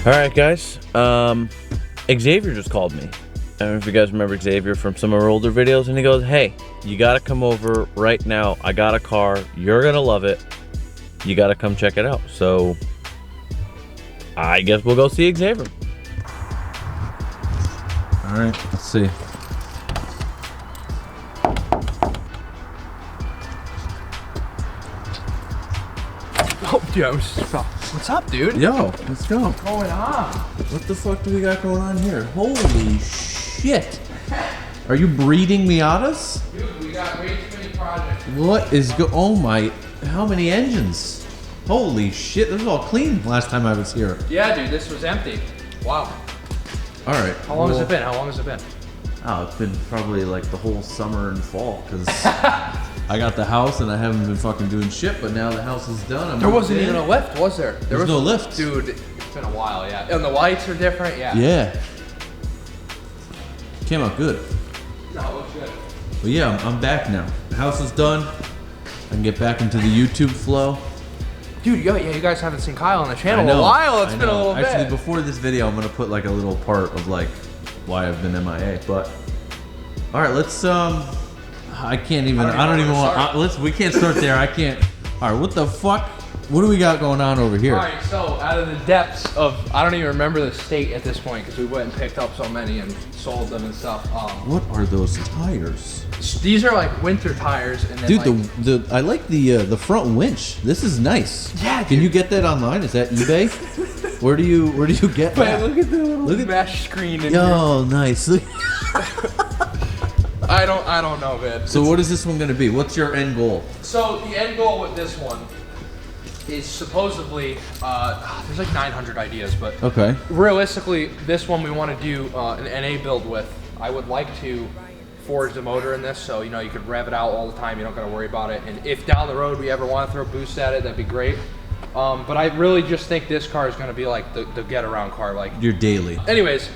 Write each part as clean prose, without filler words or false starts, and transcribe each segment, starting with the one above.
Alright guys, Xavier just called me. I don't know if you guys remember Xavier from some of our older videos, and he goes, hey, you gotta come over right now. I got a car, you're gonna love it. You gotta come check it out. So, I guess we'll go see Xavier. Alright, let's see. Oh, dude, what's up, dude? Yo, let's go. What's going on? What the fuck do we got going on here? Holy shit. Are you breeding Miatas? Dude, we got way too many projects. What is oh my, how many engines? Holy shit, this was all clean last time I was here. Yeah, dude, this was empty. Wow. Alright. How long has it been? How long has it been? Oh, it's been probably like the whole summer and fall, because I got the house and I haven't been fucking doing shit, but now the house is done. There wasn't even a lift, was there? There was no lift. Dude, it's been a while, yeah. And the lights are different, yeah. Yeah. Came out good. No, it looks good. But yeah, I'm back now. The house is done. I can get back into the YouTube flow. Dude, yeah, you guys haven't seen Kyle on the channel in a while. It's been a little bit. Actually, before this video, I'm gonna put like a little part of like why I've been MIA. But all right, let's. I can't even. I don't even want. We can't start there. I can't. All right, what the fuck? What do we got going on over here? All right, so out of the depths of, I don't even remember the state at this point because we went and picked up so many and sold them and stuff. What are those tires? These are like winter tires, and then Dude, I like the front winch. This is nice. Yeah. Can you get that online? Is that eBay? Where do you get that? Man, look at the little mesh screen. Yo, nice. I don't know, man. So what is this one gonna be? What's your end goal? So the end goal with this one is supposedly, there's like 900 ideas, but okay. Realistically, this one we want to do an NA build with. I would like to forge the motor in this, so you know you could rev it out all the time. You don't got to worry about it. And if down the road we ever want to throw boost at it, that'd be great. But I really just think this car is going to be like the get around car, like your daily. Anyways,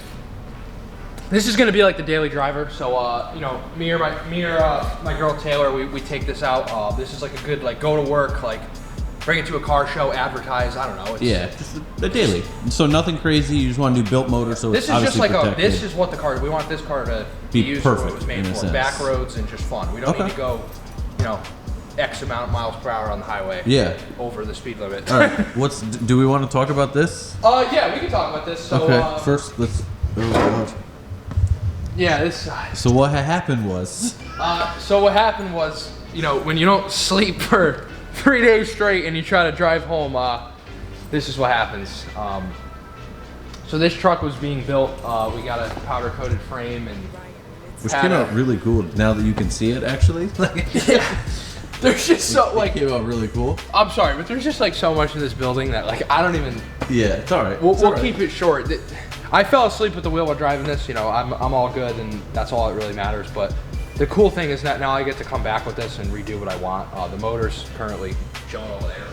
this is going to be like the daily driver. So you know, me or my girl Taylor, we take this out. This is like a good like go to work, like bring it to a car show, advertise. I don't know. It's, yeah, just the daily. So nothing crazy. You just want to do built motor, so this it's is just like protected. this is what the car. We want this car to be used for what it was made for. Back roads and just fun. We don't need to go, you know, X amount of miles per hour on the highway. Yeah. Over the speed limit. All right. Do we want to talk about this? Yeah, we can talk about this. So, okay. First, let's. Oh God. Yeah, this. So what happened was. So what happened was, you know, when you don't sleep for 3 days straight and you try to drive home, this is what happens. So this truck was being built. We got a powder coated frame and. Which came out really cool now that you can see it actually. Yeah. There's just so like. It came out really cool. I'm sorry, but there's just like so much in this building that like I don't even. Yeah, it's all right. We'll keep it short. I fell asleep at the wheel while driving this. You know, I'm all good, and that's all that really matters. But the cool thing is that now I get to come back with this and redo what I want. The motor's currently showing over there.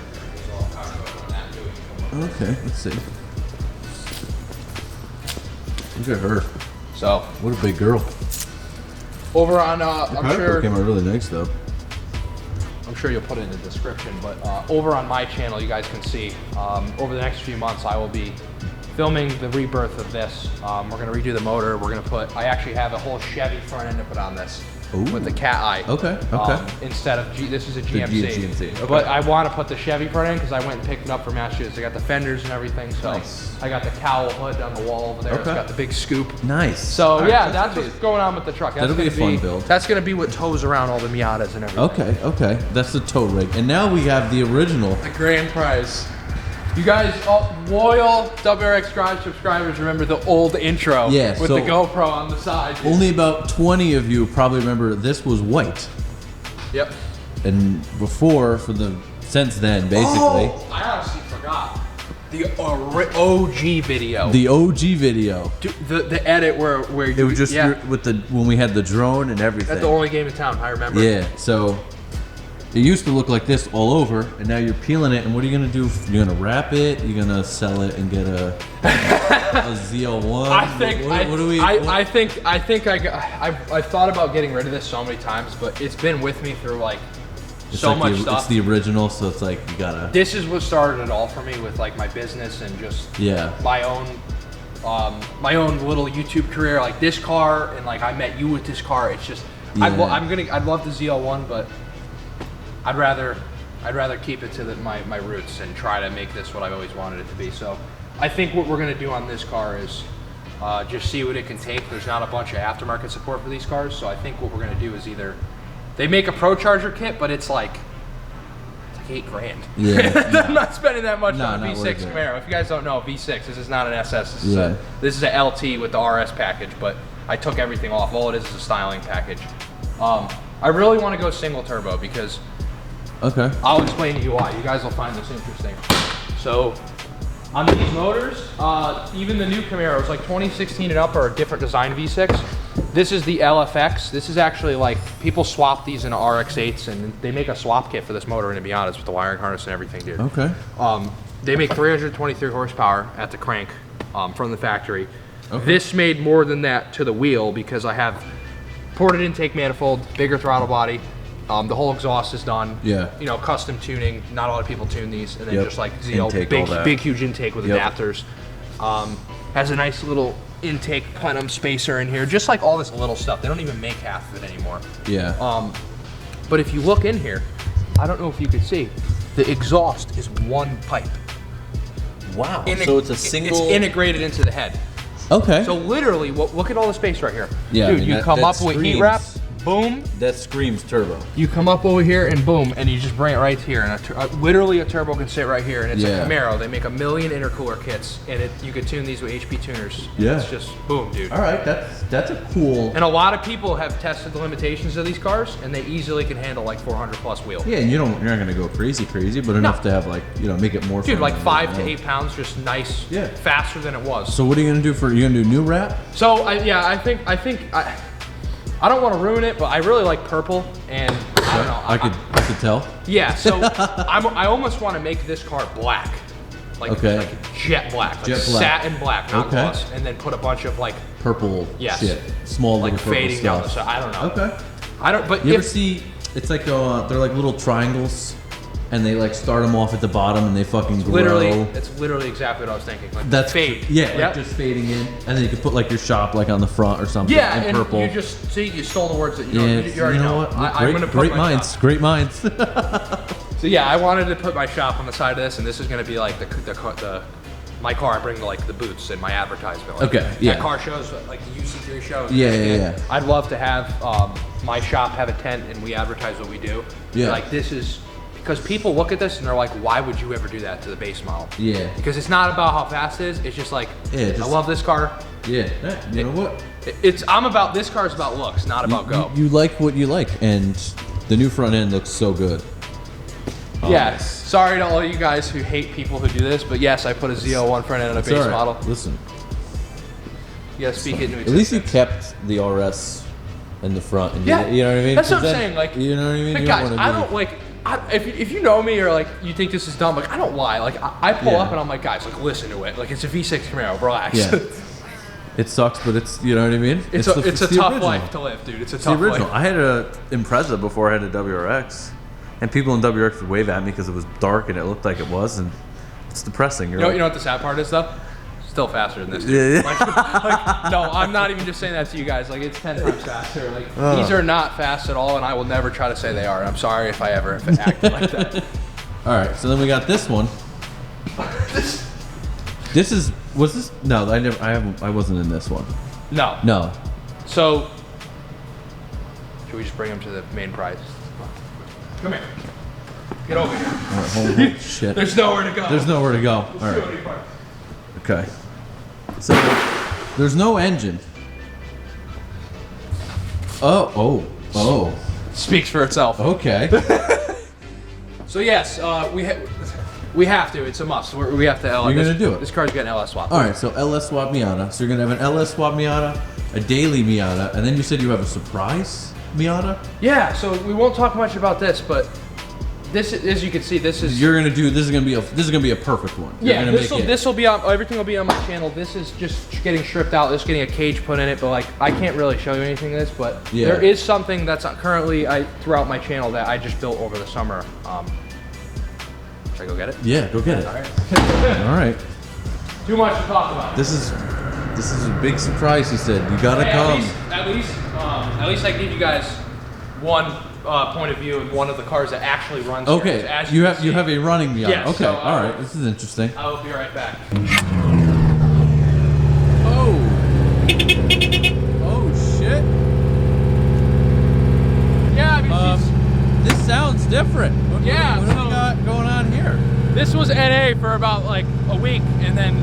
So I'll power code on that too. Okay, let's see. Look at her. So what a big girl. Over on, I'm sure. Came out really nice though. I'm sure you'll put it in the description, but over on my channel, you guys can see over the next few months, I will be filming the rebirth of this. We're gonna redo the motor. We're gonna put. I actually have a whole Chevy front end to put on this. Ooh. With the cat eye. Okay. Okay. Instead of this is a GMC. GMC. Okay. But I want to put the Chevy front end because I went and picked it up from Massachusetts. I got the fenders and everything. So nice. I got the cowl hood on the wall over there. Okay. It's got the big scoop. Nice. So right, yeah, that's what's going on with the truck. That'll be a fun build. That's gonna be what tows around all the Miatas and everything. Okay. Okay. That's the tow rig, and now we have the original. The grand prize. You guys, loyal WRX Garage subscribers, remember the old intro with the GoPro on the side. Only about 20 of you probably remember this was white. Yep. And before, since then, basically. Oh, I honestly forgot. The OG video. The OG video. Dude, the edit where it was just with when we had the drone and everything. That's the only game in town, I remember. Yeah, so. It used to look like this all over, and now you're peeling it, and what are you gonna do? You're gonna wrap it, you're gonna sell it and get a ZL1? I've thought about getting rid of this so many times, but it's been with me through like so like much stuff. It's the original, so it's like you gotta. This is what started it all for me with like my business and just my own little YouTube career. Like this car, and like I met you with this car. It's just I'd love the ZL1, but I'd rather keep it to my roots and try to make this what I've always wanted it to be. So I think what we're gonna do on this car is just see what it can take. There's not a bunch of aftermarket support for these cars, so I think what we're gonna do is either they make a Pro Charger kit, but it's like $8,000. Yeah, I'm not spending that much on a not V6 worth it. Camaro. If you guys don't know, V6, this is not an SS. This is a LT with the RS package, but I took everything off. All it is a styling package. I really want to go single turbo because I'll explain to you why. You guys will find this interesting. So on these motors, even the new Camaros, like 2016 and up, are a different design V6. This is the LFX. This is actually like, people swap these into RX-8s, and they make a swap kit for this motor, and to be honest, with the wiring harness and everything, dude. Okay. They make 323 horsepower at the crank from the factory. This made more than that to the wheel because I have ported intake manifold, bigger throttle body. The whole exhaust is done. You know, custom tuning. Not a lot of people tune these, and then just like big huge intake with adapters. Has a nice little intake plenum spacer in here, just like all this little stuff. They don't even make half of it anymore. But if you look in here, I don't know if you could see, the exhaust is one pipe. Wow. So it's a single. It's integrated into the head. So literally, look at all the space right here. Dude, you come up with heat wrap, boom. That screams turbo. You come up over here and boom, and you just bring it right here. And literally a turbo can sit right here, and it's a Camaro. They make 1 million intercooler kits, and you could tune these with HP tuners. It's just boom, dude. All right, that's a cool. And a lot of people have tested the limitations of these cars, and they easily can handle like 400 plus wheel. Yeah, and you're not gonna go crazy, but enough to have like, you know, make it more. Dude, like 5 to 8 pounds, just nice. Faster than it was. So what are you gonna do you gonna do new wrap? So I think I don't want to ruin it, but I really like purple, and I don't know. I could tell. Yeah, so I almost want to make this car black, like jet black, satin black, not gloss, and then put a bunch of like purple shit, small like little fading down the side. I don't know. I don't. But you ever see? It's like they're like little triangles, and they like start them off at the bottom, and they fucking grow. It's literally exactly what I was thinking. Like that's fade. Like just fading in, and then you can put like your shop like on the front or something. Yeah, in purple. You just see, you stole the words that you already know. What? I'm gonna put great minds. Great minds. So yeah, I wanted to put my shop on the side of this, and this is gonna be like my car. I bring the boots and my advertisement. Like, that car shows like the UC3 shows. Yeah. I'd love to have my shop have a tent, and we advertise what we do. Like this is. Because people look at this and they're like, why would you ever do that to the base model? Because it's not about how fast it is. It's just like, I love this car. You know what? This car is about looks, not about go. You like what you like, and the new front end looks so good. Yes. Sorry to all you guys who hate people who do this, but yes, I put a Z01 front end on a base model. Listen. You gotta speak it into existence. At least you kept the RS in the front. And you know what I mean? That's what I'm saying. Like, you know what I mean? Like, guys, I don't like. If you know me or like you think this is dumb, like I don't lie. Like I pull up and I'm like, guys, like listen to it. Like it's a V6 Camaro, relax. It sucks, but it's, you know what I mean? It's a tough life to live, dude. It's a tough life. I had a Impreza before I had a WRX, and people in WRX would wave at me because it was dark and it looked like it was, and it's depressing. You know what the sad part is though? Still faster than this. Dude. Like, no, I'm not even just saying that to you guys. Like it's 10 times faster. Like these are not fast at all, and I will never try to say they are. I'm sorry if I ever acted like that. All right, so then we got this one. Was this? No, I wasn't in this one. No. So, should we just bring him to the main prize? Come here. Get over here. All right, hold shit. There's nowhere to go. There's nowhere to go. All right. Okay. So there's no engine. Oh. Speaks for itself. Okay. So yes, we have to. It's a must. We have to LS. You're gonna do it. This car's getting LS swap. All right. So LS swap Miata. So you're gonna have an LS swap Miata, a daily Miata, and then you said you have a surprise Miata. Yeah. So we won't talk much about this, but this, as you can see, this is. You're gonna do. This is gonna be a perfect one. Yeah, this will be on. Everything will be on my channel. This is just getting stripped out. Just getting a cage put in it. But like, I can't really show you anything of this. But there is something that's currently throughout my channel that I just built over the summer. Should I go get it? Yeah, go get it. All right. All right. Too much to talk about. This is a big surprise. He said you gotta come. At least I give you guys one point of view and one of the cars that actually runs. Okay. Here. As you have a running Miata. Yes, okay. so, all right. This is interesting. I will be right back. Oh. Oh shit. Yeah, I mean, this sounds different. What do we got going on here? This was NA for about like a week, and then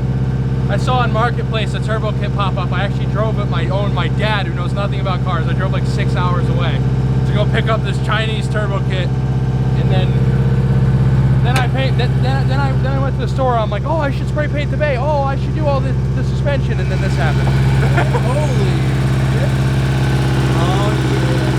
I saw on Marketplace a turbo kit pop up. I actually drove it my dad, who knows nothing about cars. I drove like 6 hours away to go pick up this Chinese turbo kit, and then I paint. Then I went to the store. I'm like, oh, I should spray paint the bay. Oh, I should do all the suspension, and then this happened. Holy shit! Oh yeah.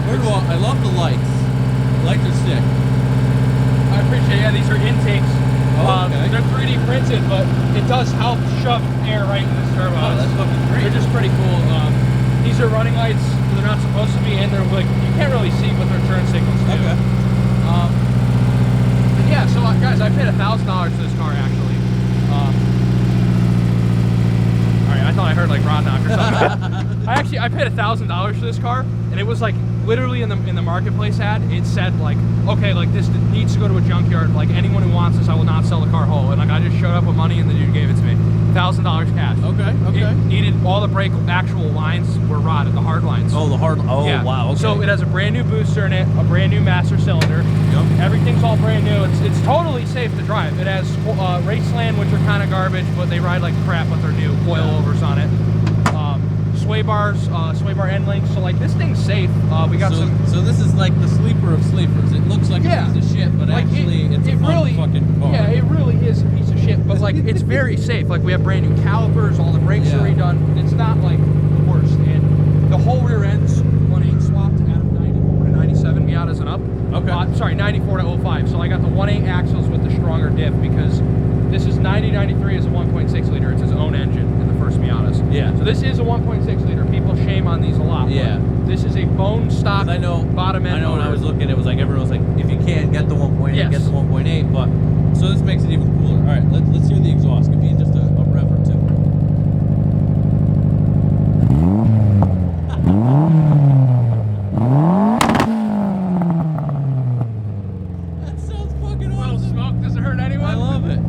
First of all, I love the lights. Lights are sick. I appreciate it. Yeah, these are intakes. Oh, okay. They're 3D printed, but it does help shove air right in this turbo. Oh, that's fucking great. They're just pretty cool. These are running lights. They're not supposed to be, and they're like, you can't really see what their turn signals do. Okay. Yeah, so guys, I paid $1,000 for this car actually. Alright, I thought I heard like Rod Knock or something. I paid $1,000 for this car, and it was like literally in the Marketplace ad, it said like, okay, like this needs to go to a junkyard. Like anyone who wants this, I will not sell the car whole. And like I just showed up with money, and the dude gave it to me, $1,000 cash. Okay. It needed all the brake actual lines were rotted, the hard lines. Oh, the hard. Oh, yeah. wow. Okay. So it has a brand new booster in it, a brand new master cylinder. Yep. Everything's all brand new. It's totally safe to drive. It has Raceland, which are kind of garbage, but they ride like crap, but they're new. Coilovers on it. Sway bars, sway bar end links. So like this thing's safe. We got So this is like the sleeper of sleepers. It looks like a piece of shit, but like actually it's a fun fucking car. Yeah, it really is a piece of shit. But like it's very safe. Like we have brand new calipers. All the brakes are redone. It's not like the worst. And the whole rear end's 1.8 swapped out of 94 to 97 Miatas and up. Okay. Sorry, 94 to 05. So I got the 1.8 axles with the stronger diff because this is 9093 is a 1.6 liter. It's its own engine in the first Miatas. Yeah. So this is a 1.6 liter. People shame on these a lot. Yeah. This is a bone stock. I know. Bottom end. I know. When I was looking, it was like everyone was like, if you can get the 1.8, Yes. get the 1.8. But so this makes it even cooler. All right, let's hear the exhaust. Give me just a rev or two. That sounds fucking awesome. Little smoke doesn't hurt anyone. I love it.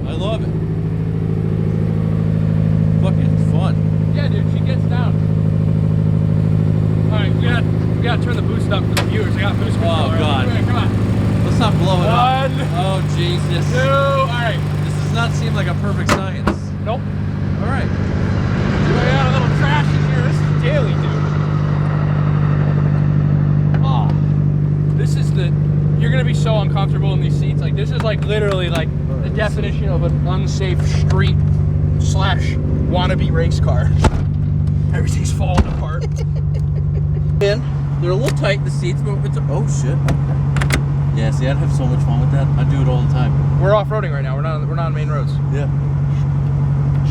I love it. Fucking fun. Yeah, dude, she gets down. All right, we gotta turn the boost up for the viewers. I got boost control. Oh, God. Come on. Let's not blow it up. 1, Oh Jesus. 2. All right. This does not seem like a perfect science. Nope. All right. We got a little trash in here. This is daily, dude. Oh, this is you're gonna be so uncomfortable in these seats. Like this is like literally like the definition of an unsafe street / wannabe race car. Everything's falling apart. They're a little tight, the seats, but it's oh shit. Yeah, see, I'd have so much fun with that. I do it all the time. We're off-roading right now. We're not on main roads. Yeah.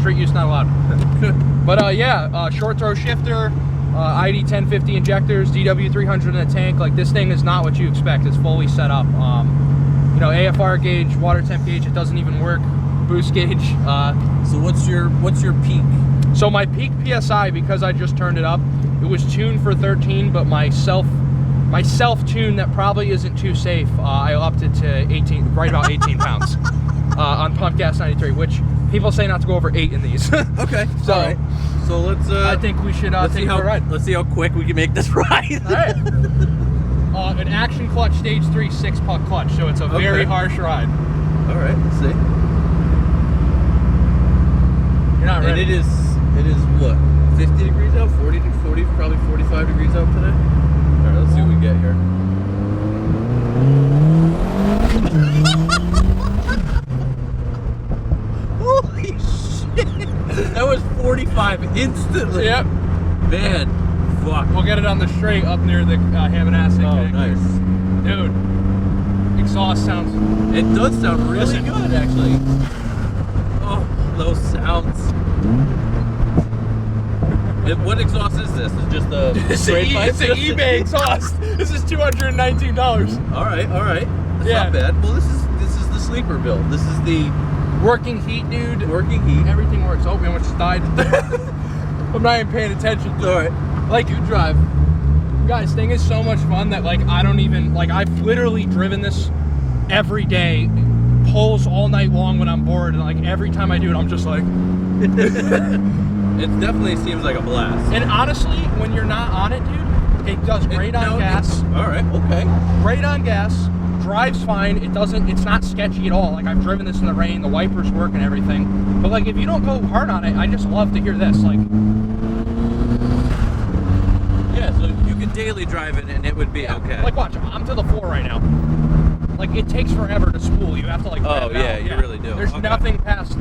Street use not allowed. But yeah, short throw shifter, ID 1050 injectors, DW 300 in a tank. Like this thing is not what you expect. It's fully set up. You know, AFR gauge, water temp gauge. It doesn't even work. Boost gauge. So what's your peak? So my peak PSI, because I just turned it up, it was tuned for 13, but my self tune that probably isn't too safe. I upped it to 18, right about 18 pounds on pump gas 93, which people say not to go over 8 in these. Okay. So, all right. So let's. I think we should take it for a ride. Let's see how quick we can make this ride. All right. An action clutch, stage 3, 6-puck clutch, so it's a very harsh ride. All right. Let's see. You're not ready. And it is what? 50 degrees out? 40, probably 45 degrees out today. All right. Let's see what we get here. Holy shit! 45 instantly. Yep. Man, fuck. We'll get it on the straight up near the Hammonasset. Oh, connector. nice. Dude, exhaust sounds. It does sound really Listen. good, actually. Oh, those sounds. What exhaust is this? It's just a straight pipe? It's an eBay exhaust. This is $219. All right. That's Yeah. not bad. Well, this is the sleeper build. This is the Working heat, dude. working heat. Everything works. Oh, we almost just died. I'm not even paying attention. All right. Like, you drive. Guys, thing is so much fun that, like, I don't even, like, I've literally driven this every day, pulls all night long when I'm bored, and, like, every time I do it, I'm just like... It definitely seems like a blast. And honestly, when you're not on it, dude, it does great on gas. All right. Okay. Great on gas. Drives fine. It's not sketchy at all. Like, I've driven this in the rain, the wipers work and everything. But, like, if you don't go hard on it, I just love to hear this. Like... Yeah, so you could daily drive it and it would be okay. Like, watch, I'm to the floor right now. Like, it takes forever to spool. You have to, like, Oh, rev yeah, out. you really do. There's Okay. nothing past,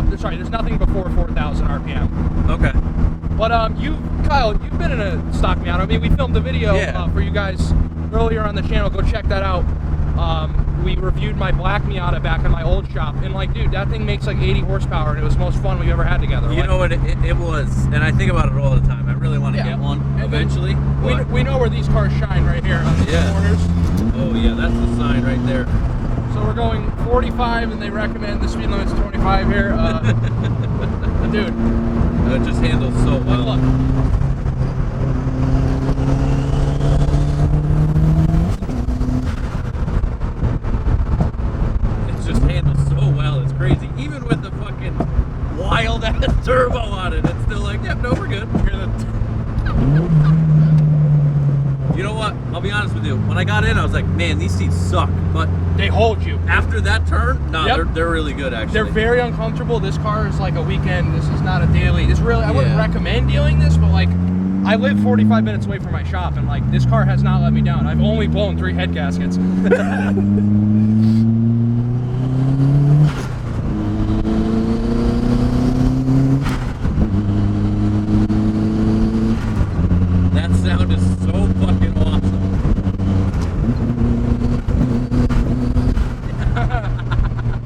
there's nothing before 4,000 RPM. Okay. But, Kyle, you've been in a stock Miata. I mean, we filmed a video Yeah. for you guys earlier on the channel. Go check that out. We reviewed my black Miata back in my old shop. And, like, dude, that thing makes, like, 80 horsepower, and it was the most fun we've ever had together. You Like, know what? It was, and I think about it all the time. I really want to Yeah. get one And then eventually. but- we know where these cars shine right here on the Yeah. corners. Oh, yeah, that's the sign right there. So we're going 45, and they recommend the speed limit's 25 here. Dude, It just handles so well. look. It just handles so well. It's crazy. Even with the fucking wild ass turbo on it, it's still like, yep, no, we're good. You know what? I'll be honest with you. When I got in, I was like, man, these seats suck. But They hold you. after that turn, no, Yep. they're really good actually. They're very uncomfortable. This car is like a weekend. This is not a daily. This really, I wouldn't Yeah. recommend dealing this, but like, I live 45 minutes away from my shop, and like, this car has not let me down. I've only blown 3 head gaskets. That sound is so fucking awesome.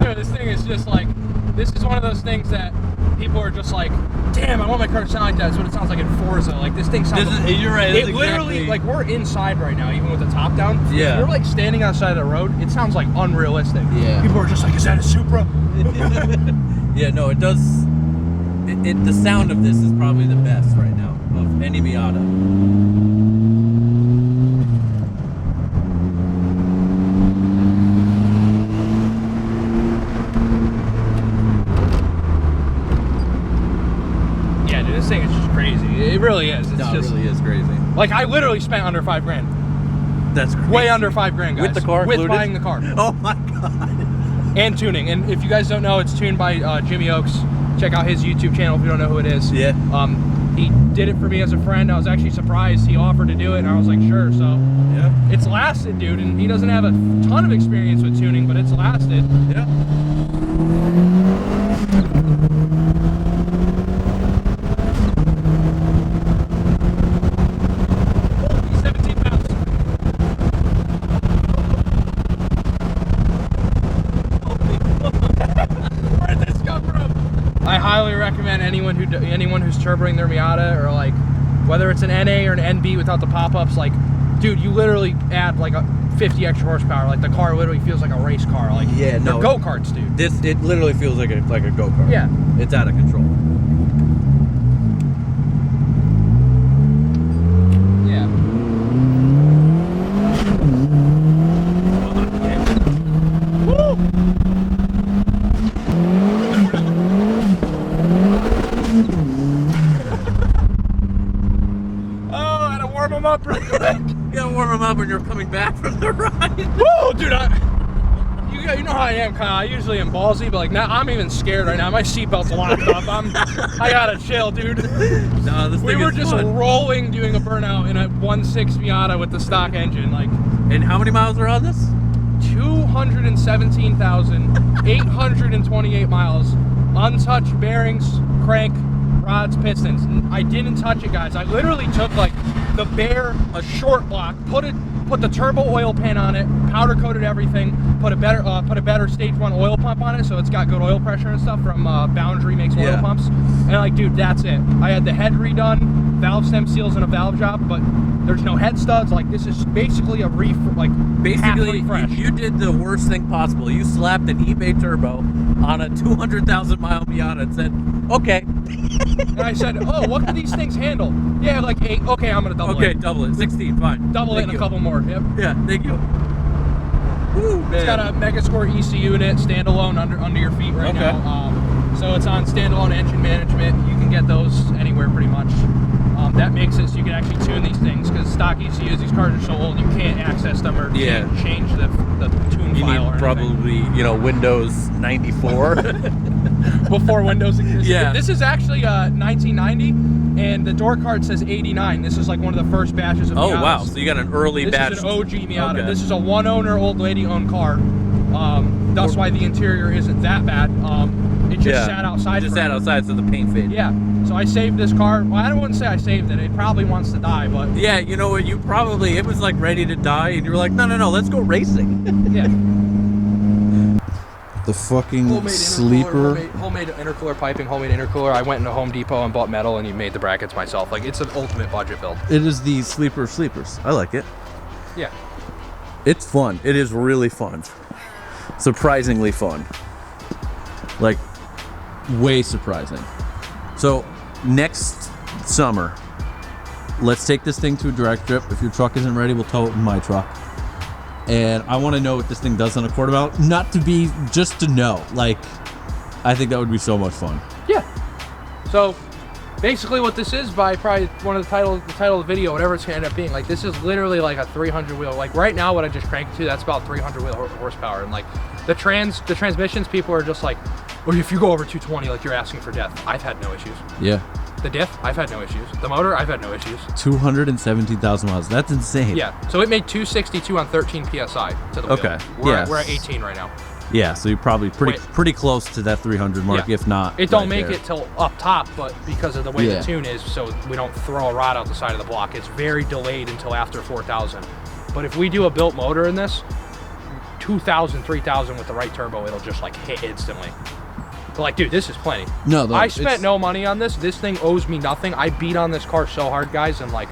Dude, this thing is just like, this is one of those things that people are just like, damn, I want my car to sound like that. That's what it sounds like in Forza. Like, this thing sounds You're right. it literally, like, we're inside right now, even with the top down. Yeah. If you're like standing outside of the road, it sounds like unrealistic. Yeah. People are just like, is that a Supra? Yeah, no, it does. The sound of this is probably the best right now of any Miata. Yeah, dude, this thing is just crazy. It really is. It's No, just it really is crazy. like, I literally spent under $5,000. That's crazy. Way under $5,000, guys. With the car With included? buying the car. Oh my god. And tuning. And if you guys don't know, it's tuned by Jimmy Oaks. Check out his YouTube channel if you don't know who it is. Yeah. He did it for me as a friend. I was actually surprised he offered to do it, and I was like, sure. So Yeah. it's lasted, dude, and he doesn't have a ton of experience with tuning, but it's lasted. Yeah. Holy 17 pounds. Where did this come from? I highly recommend anyone who's turboing their Miata, or like whether it's an NA or an NB without the pop-ups, like, dude, you literally add like a 50 extra horsepower. Like, the car literally feels like a race car. Like, Yeah, no. they're go-karts, dude. It literally feels like a go-kart. Yeah. It's out of control. Yeah. Oh, I had to warm them up real quick. You gotta warm them up when you're coming back from the ride. Woo, dude, you know how I am, Kyle. I usually am ballsy, but like now I'm even scared right now. My seatbelt's locked up. I gotta chill, dude. No, this We thing were is just fun. rolling doing a burnout in a 1.6 Miata with the stock engine, like And how many miles are on this? 217,828 miles, untouched bearings, crank, rods, pistons. I didn't touch it, guys. I literally took like a short block, put the turbo oil pan on it, powder coated everything, put a better stage 1 oil pump on it, so it's got good oil pressure and stuff from Boundary makes oil pumps. And like, dude, that's it. I had the head redone, valve stem seals and a valve job, but there's no head studs. Like, this is basically a Basically, fresh. you did the worst thing possible. You slapped an eBay turbo on a 200,000 mile Miata and said, okay. And I said, oh, what can these things handle? Yeah, like 8. Okay, I'm gonna double it. Okay, double it. 16, fine. Double it and a couple more. Yep. Yeah, thank you. Woo, It's got a Megascore ECU in it, standalone under your feet right now. So it's on standalone engine management. You can get those anywhere pretty much. That makes it so you can actually tune these things, because stock ECUs, these cars are so old, you can't access them or change the tune You file. need probably, Windows 94. Before Windows existed. Yeah. This is actually 1990, and the door card says 89. This is like one of the first batches of Miatas. Wow. So you got an early batch. This is an OG Miata. Okay. This is a one-owner, old lady-owned car. That's why the interior isn't that bad. It just sat outside. Just sat outside, so the paint faded. Yeah. So I saved this car. Well, I wouldn't say I saved it. It probably wants to die, but Yeah, you know what? It was like ready to die, and you were like, no, let's go racing. yeah. The fucking Homemade sleeper. homemade intercooler piping, homemade intercooler. I went into Home Depot and bought metal and made the brackets myself. Like, it's an ultimate budget build. It is the sleeper of sleepers. I like it. Yeah. It's fun. It is really fun. Surprisingly fun. Like, way surprising. So, next summer, let's take this thing to a drag strip. If your truck isn't ready, we'll tow it in my truck. And I want to know what this thing does on a quarter mile. Not to be, just to know. Like, I think that would be so much fun. Yeah. So, basically what this is, by probably one of the title of the video, whatever it's gonna end up being, like, this is literally like a 300 wheel. Like, right now what I just cranked to, that's about 300 wheel horsepower. And like, the transmissions, people are just like, well, if you go over 220, like, you're asking for death. I've had no issues. Yeah. The diff, I've had no issues. The motor, I've had no issues. 217,000 miles. That's insane. Yeah. So it made 262 on 13 PSI to the wheel. Okay. We're at 18 right now. Yeah, so you're probably pretty close to that 300 mark, if not. It don't right make there. it till up top, but because of the way the tune is, so we don't throw a rod out the side of the block. It's very delayed until after 4,000. But if we do a built motor in this, 2,000, 3,000 with the right turbo, it'll just like hit instantly. But like, dude, this is plenty. No, I spent no money on this. This thing owes me nothing. I beat on this car so hard, guys, and like,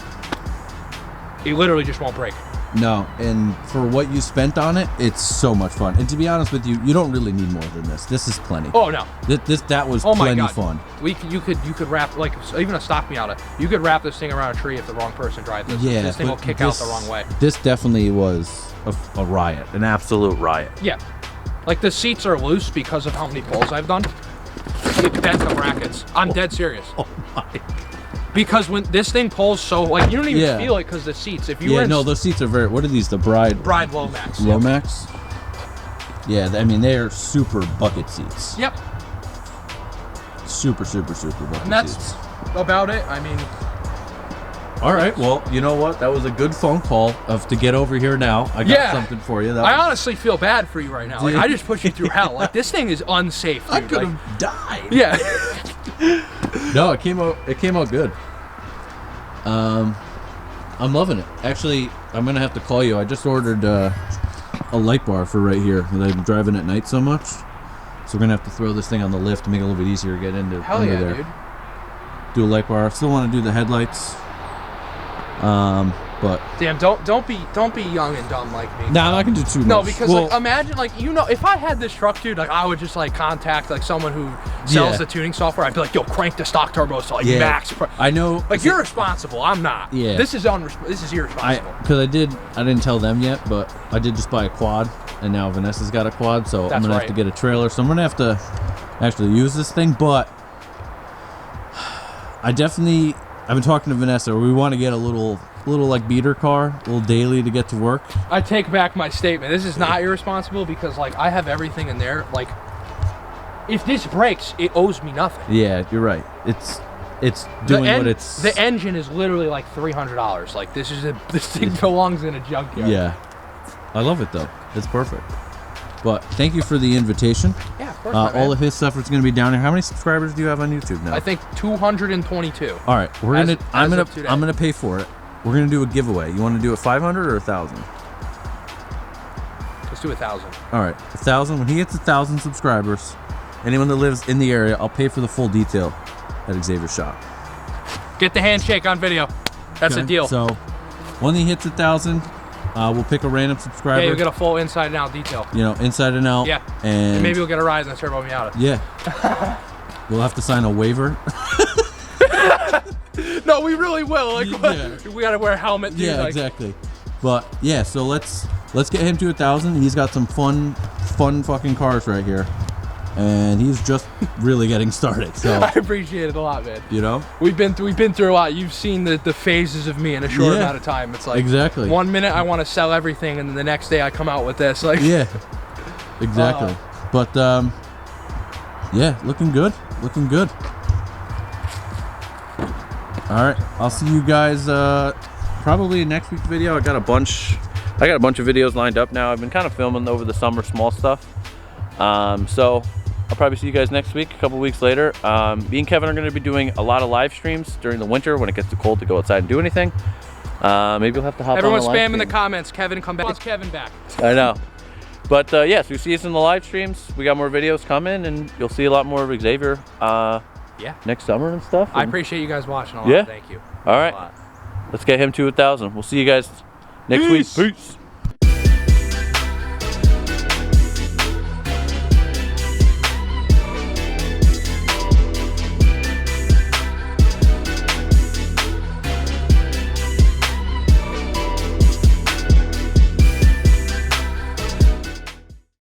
it literally just won't break. No, and for what you spent on it, it's so much fun. And to be honest with you, you don't really need more than this. This is plenty. Oh no, that was oh my plenty God. fun. You could wrap, like, even a stock Miata. You could wrap this thing around a tree if the wrong person drives this. Yeah, This thing will kick out the wrong way. This definitely was a riot. An absolute riot. Yeah, like the seats are loose because of how many pulls I've done. It bent the brackets. I'm dead serious. Oh my. Because when this thing pulls so, like, you don't even Yeah. feel it because the seats. If you were in those seats are very. What are these? The Bride Lomax. Lomax. Yeah, I mean they are super bucket seats. Yep. Super bucket And that's seats. about it. I mean, All right. Well, you know what? That was a good phone call to get over here now. I got something for you. I honestly feel bad for you right now. Like, Dude. I just put you through hell. Like, this thing is unsafe, dude. I could Like, have died. yeah. No, it came out good. I'm loving it. Actually, I'm gonna have to call you. I just ordered a light bar for right here because I'm driving at night so much. So we're gonna have to throw this thing on the lift to make it a little bit easier to get into Hell under yeah, there. dude. Do a light bar. Still want to do the headlights. But Damn, don't be young and dumb like me. nah, I'm not gonna do too much. No, because Well, like, imagine, like, you know, if I had this truck, dude, like, I would just like contact like someone who sells Yeah. the tuning software. I'd be like, yo, crank the stock turbos to like yeah, max. I know. Like, you're responsible. I'm not. Yeah. This is irresponsible. Because I didn't tell them yet, but I did just buy a quad, and now Vanessa's got a quad, so I'm That's gonna have right. to get a trailer. So I'm gonna have to actually use this thing, but I've been talking to Vanessa. We want to get a little like beater car, a little daily to get to work. I take back my statement. This is not irresponsible because like I have everything in there. Like, if this breaks, it owes me nothing. Yeah, you're right. It's doing what it's. The engine is literally like $300. Like, this thing belongs in a junkyard. Yeah, I love it though. It's perfect. But thank you for the invitation. Yeah. course, my man. All of his stuff is going to be down there. How many subscribers do you have on YouTube now? I think 222. All right, I'm gonna pay for it. We're gonna do a giveaway. You want to do it 500 or 1,000? Let's do 1,000. All right, 1,000. When he hits 1,000 subscribers, anyone that lives in the area, I'll pay for the full detail at Xavier's shop. Get the handshake on video. That's a deal. So when he hits 1,000, we'll pick a random subscriber. Yeah, you'll get a full inside and out detail. You know, inside and out. Yeah. And maybe we'll get a ride in the Turbo Miata. Yeah. We'll have to sign a waiver. No, we really will. Like, Yeah. we gotta wear a helmet. Dude. Yeah, like, exactly. But yeah, so let's get him to 1,000. He's got some fun fucking cars right here, and he's just really getting started. So I appreciate it a lot, man. you know, We've been through a lot. You've seen the phases of me in a short amount of time. It's like exactly. 1 minute I want to sell everything, and then the next day I come out with this. Like Yeah, exactly. But yeah, looking good. Looking good. All right, I'll see you guys probably in next week's video. I got a bunch of videos lined up now. I've been kind of filming over the summer small stuff. So I'll probably see you guys next week, a couple weeks later. Me and Kevin are going to be doing a lot of live streams during the winter when it gets too cold to go outside and do anything. Maybe we'll have to hop everyone on the live spam in the stream. comments. Kevin, come back. It's Kevin back. I know. But yeah, so you see us in the live streams. We got more videos coming, and you'll see a lot more of Xavier next summer and stuff. I appreciate you guys watching a lot. Yeah. Thank you. All right. Let's get him to 1,000. We'll see you guys next week. Peace.